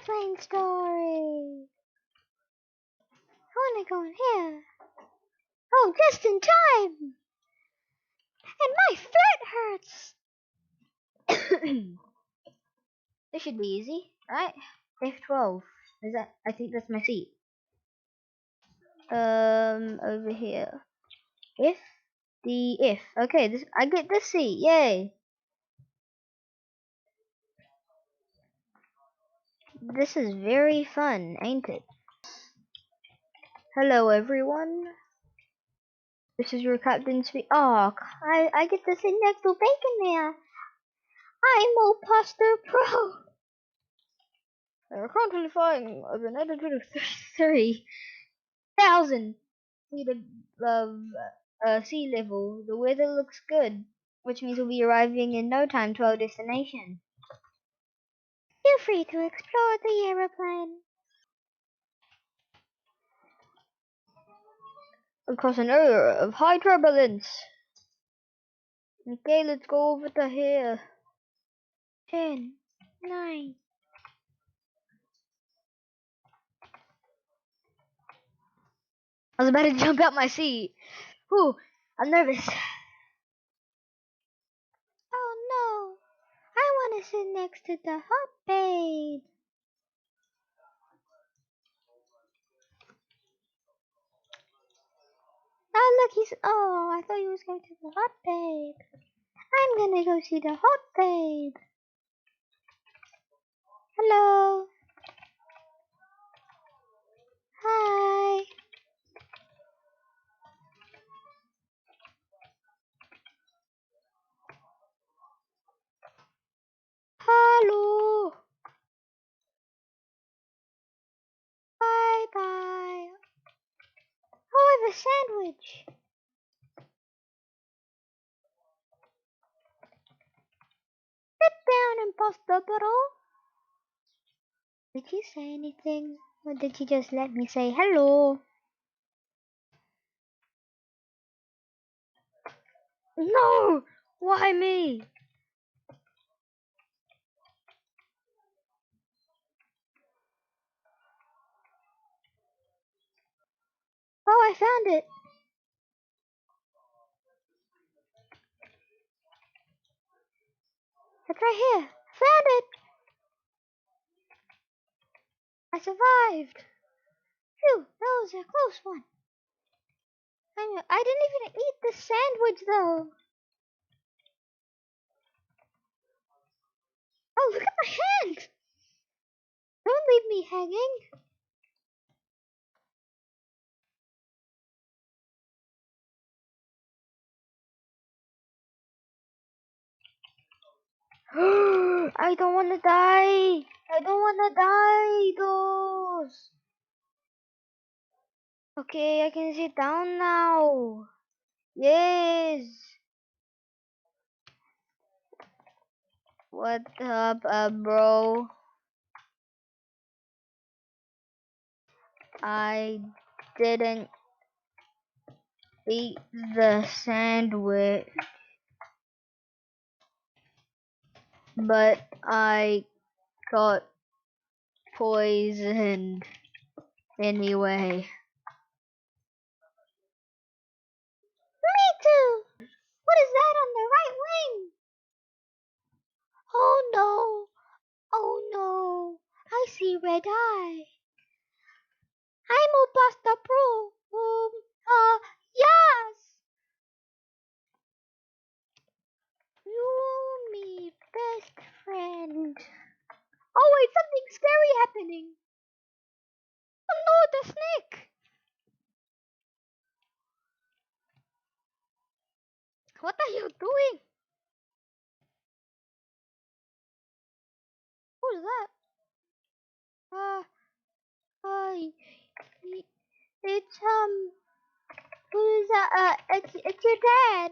airplane story. I wanna go in here. Oh, just in time. And my throat hurts. This should be easy, right? F12. Is that? I think that's my seat. Over here. If the if. Okay, this I get this seat. Yay! This is very fun, ain't it? Hello, everyone. This is your captain speak. Oh, I get to sit next to Bacon there. I'm Mopaster Pro. They're currently flying of an altitude of 3,000 feet above sea level. The weather looks good, which means we'll be arriving in no time to our destination. Feel free to explore the aeroplane. Across an area of high turbulence. Okay, let's go over to here. 10, 9. I was about to jump out my seat. Whew, I'm nervous. Oh no, I want to sit next to the hot babe. Oh look, oh, I thought he was going to the hot babe. I'm gonna go see the hot babe. Hello. Hi. Hello. Bye bye. Oh, I have a sandwich. Sit down, impossible. Did you say anything? Or did you just let me say hello? No! Why me? Oh, I found it. It's right here. Found it. I survived. Phew, that was a close one. I didn't even eat the sandwich though. Oh, look at my hand. Don't leave me hanging. I don't want to die. I don't want to die, those. Okay, I can sit down now. Yes. What up, bro? I didn't eat the sandwich, but I got poisoned anyway. Me too. What is that on the right wing? Oh no. Oh no. I see red eye. I'm a pasta pro. Yes. You me best friend. Oh wait, something scary happening. Oh no, the snake. What are you doing? Who's that? Uh, uh, it's who's that? It's your dad.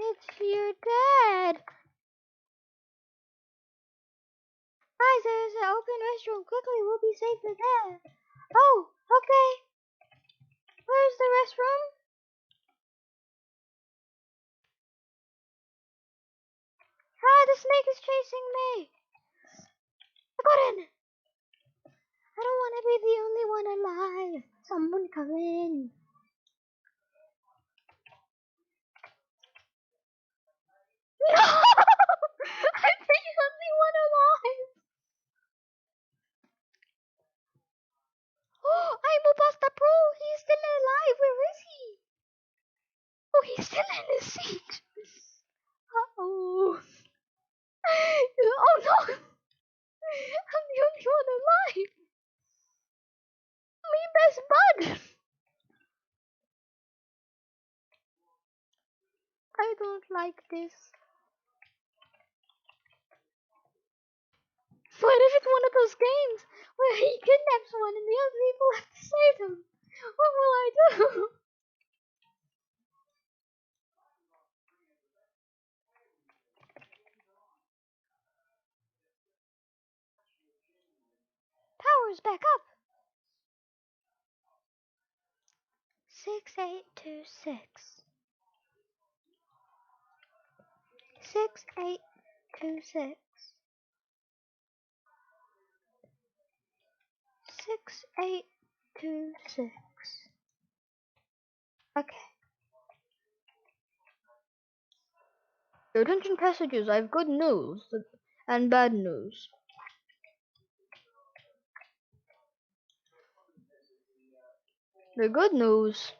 It's your dad. Guys, there's an open restroom. Quickly, we'll be safer there. Oh, okay. Where's the restroom? Ah, the snake is chasing me. I got in. I don't want to be the only one alive. Someone come in. No! I'm the only one alive. Oh, I'm Buster Pro. He's still alive. Where is he? Oh, he's still in his seat. Uh-oh. Oh no. I'm the only one alive. Me best bud. I don't like this. What if it's one of those games where he kidnaps one and the other people have to save him? What will I do? Power's back up. 6826. 6826. 6826. Okay. Your attention passengers, I have good news and bad news. The good news,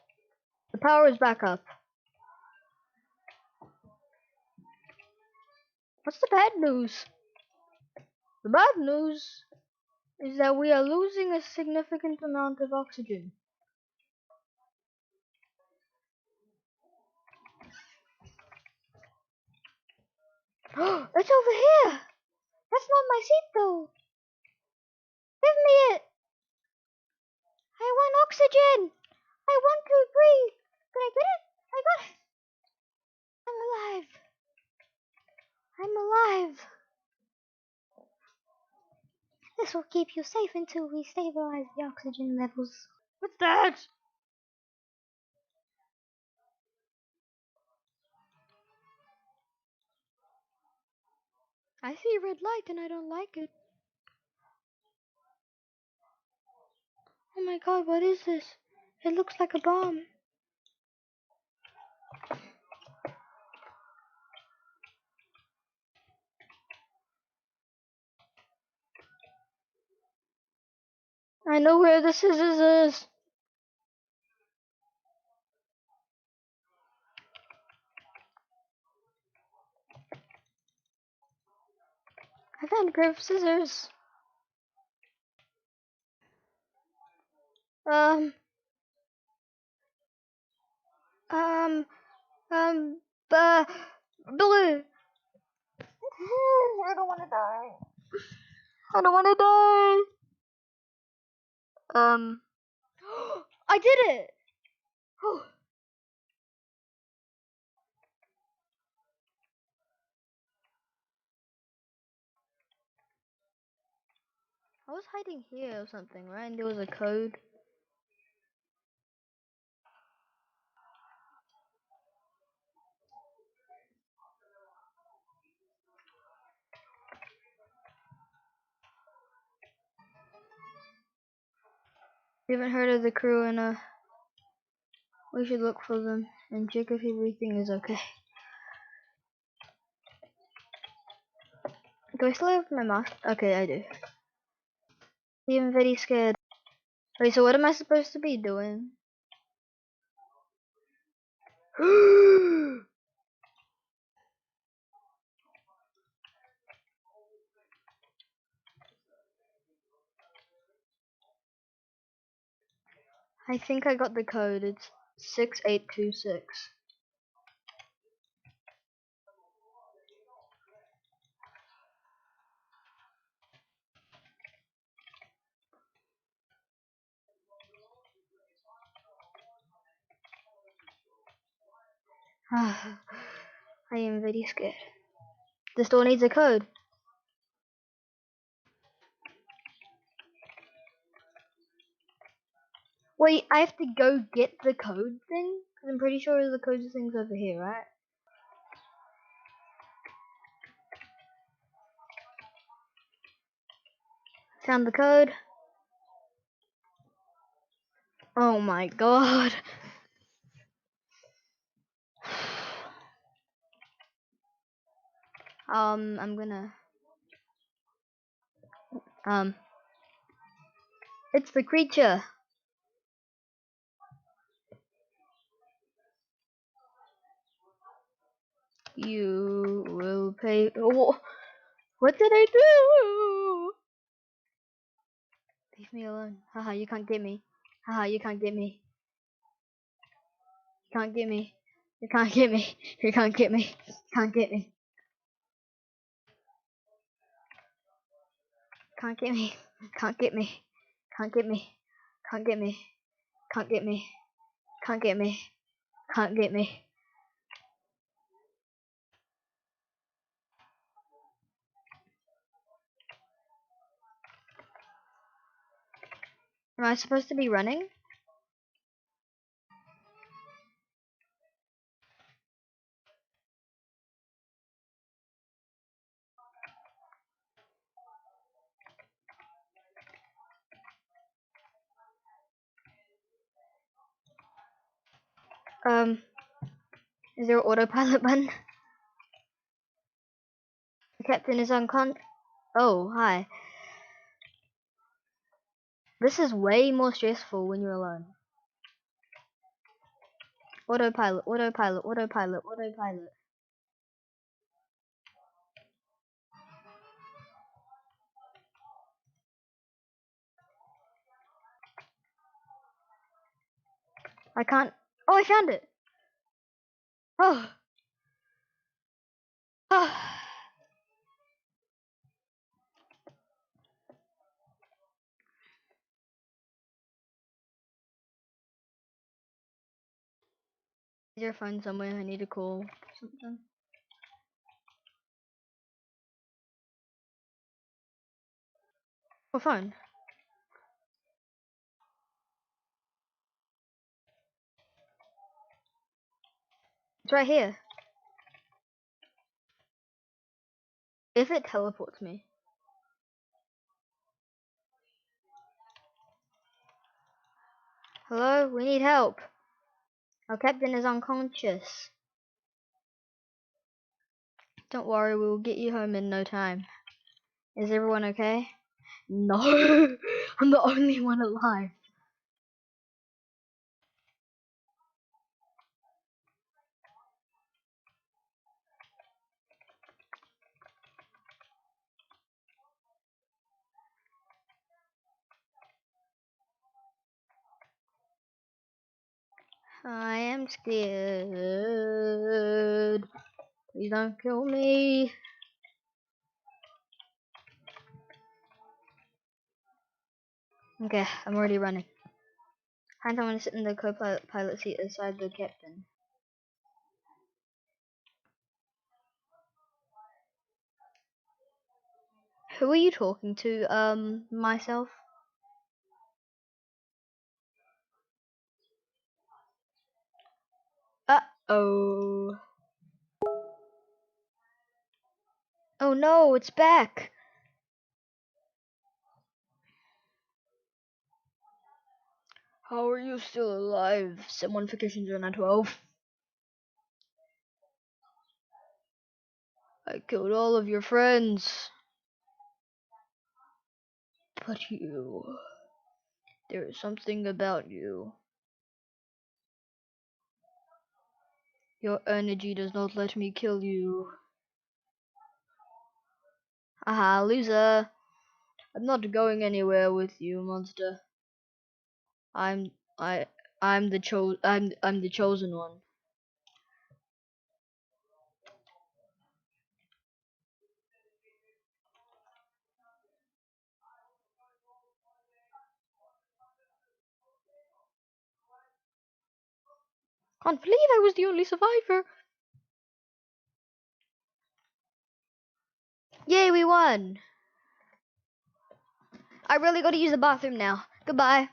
the power is back up. What's the bad news? The bad news is that we are losing a significant amount of oxygen. It's over here! That's not my seat though! Give me it! I want oxygen! I want to breathe! Can I get it? I got it! I'm alive! I'm alive! This will keep you safe until we stabilize the oxygen levels. What's that? I see a red light and I don't like it. Oh my god, what is this? It looks like a bomb. I know where the scissors is. I found a pair of scissors. Um, um, um, blue. I don't want to die. I don't want to die. I did it. I was hiding here or something, right? And there was a code. We haven't heard of the crew and we should look for them and check if everything is okay. Do I still have my mask? Okay, I do. I'm very scared. Wait, so what am I supposed to be doing? I think I got the code. It's 6826. I am very scared. This door needs a code. Wait, I have to go get the code thing? Because I'm pretty sure the code thing's over here, right? Found the code. Oh my god. I'm gonna it's the creature. You will pay. Oh, what did I do? Leave me alone. Haha, you can't get me. Haha, you can't get me. You can't get me. You can't get me. You can't get me. You can't get me. Can't get me. Can't get me. Can't get me. Can't get me. Can't get me. Can't get me. Can't get me. Am I supposed to be running? Is there an autopilot button? The captain is Oh, hi. This is way more stressful when you're alone. Autopilot, autopilot, autopilot, autopilot. I can't. Oh, I found it. Oh. Oh. Is your phone somewhere? I need to call something. What phone? It's right here. If it teleports me. Hello? We need help. Our captain is unconscious. Don't worry, we will get you home in no time. Is everyone okay? No. I'm the only one alive. I am scared. Please don't kill me. Okay, I'm already running. Find someone to sit in the co-pilot seat aside the captain. Who are you talking to? Myself? Uh-oh. Oh no, it's back! How are you still alive? Someone for Kitchen 12. I killed all of your friends. But you... There is something about you. Your energy does not let me kill you. Aha, loser. I'm not going anywhere with you, monster. I'm I I'm the chosen one. Can't believe I was the only survivor. Yay, we won. I really gotta use the bathroom now. Goodbye.